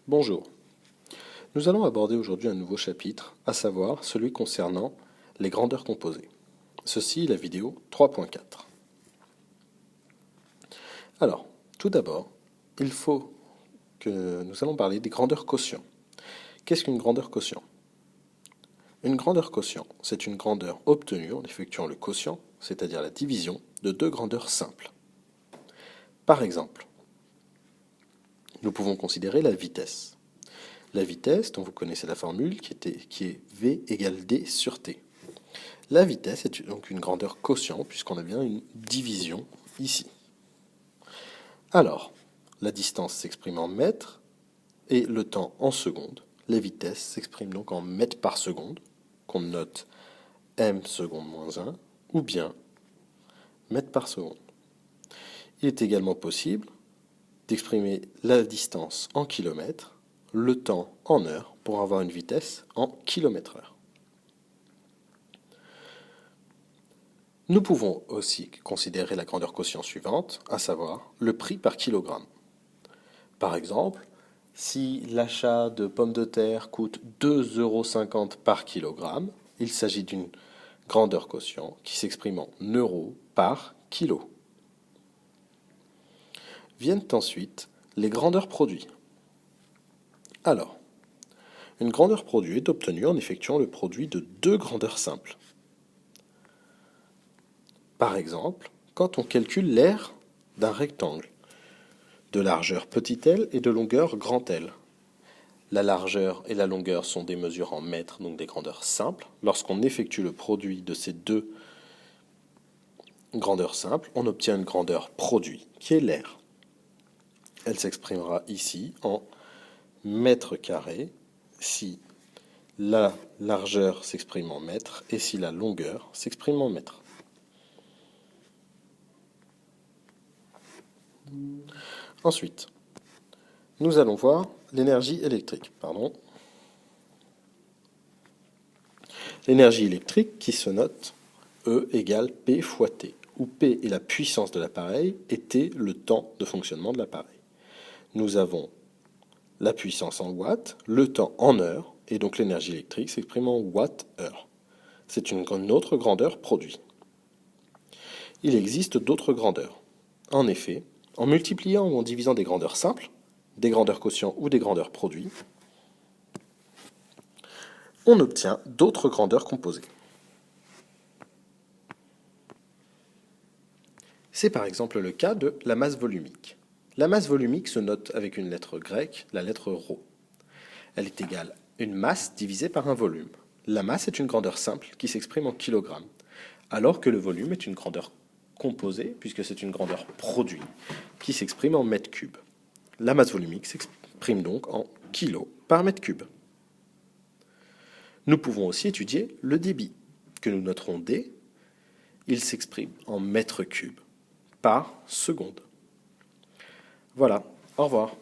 Bonjour. Nous allons aborder aujourd'hui un nouveau chapitre, à savoir celui concernant les grandeurs composées. Ceci est la vidéo 3.4. Alors, tout d'abord, il faut que nous allons parler des grandeurs quotient. Qu'est-ce qu'une grandeur quotient? Une grandeur quotient, c'est une grandeur obtenue en effectuant le quotient, c'est-à-dire la division, de deux grandeurs simples. Par exemple, nous pouvons considérer la vitesse. La vitesse, dont vous connaissez la formule, qui est V égale D sur T. La vitesse est donc une grandeur quotient, puisqu'on a bien une division ici. Alors, la distance s'exprime en mètres et le temps en secondes. Les vitesses s'expriment donc en mètres par seconde, qu'on note m seconde moins 1, ou bien mètres par seconde. Il est également possible d'exprimer la distance en kilomètres, le temps en heures, pour avoir une vitesse en kilomètres/heure. Nous pouvons aussi considérer la grandeur quotient suivante, à savoir le prix par kilogramme. Par exemple, si l'achat de pommes de terre coûte 2,50 € par kilogramme, il s'agit d'une grandeur quotient qui s'exprime en euros par kilo. Viennent ensuite les grandeurs produits. Alors, une grandeur produit est obtenue en effectuant le produit de deux grandeurs simples. Par exemple, quand on calcule l'aire d'un rectangle, de largeur petit l et de longueur grand L. La largeur et la longueur sont des mesures en mètres, donc des grandeurs simples. Lorsqu'on effectue le produit de ces deux grandeurs simples, on obtient une grandeur produit, qui est l'aire. Elle s'exprimera ici en mètres carrés si la largeur s'exprime en mètres et si la longueur s'exprime en mètres. Ensuite, nous allons voir l'énergie électrique. L'énergie électrique qui se note E égale P fois T, où P est la puissance de l'appareil et T le temps de fonctionnement de l'appareil. Nous avons la puissance en watts, le temps en heures, et donc l'énergie électrique s'exprime en watts-heure. C'est une autre grandeur produit. Il existe d'autres grandeurs. En effet, en multipliant ou en divisant des grandeurs simples, des grandeurs quotients ou des grandeurs produits, on obtient d'autres grandeurs composées. C'est par exemple le cas de la masse volumique. La masse volumique se note avec une lettre grecque, la lettre ρ. Elle est égale à une masse divisée par un volume. La masse est une grandeur simple qui s'exprime en kilogrammes, alors que le volume est une grandeur composée, puisque c'est une grandeur produit, qui s'exprime en mètres cubes. La masse volumique s'exprime donc en kilos par mètre cube. Nous pouvons aussi étudier le débit, que nous noterons D. Il s'exprime en mètres cubes par seconde. Voilà, au revoir.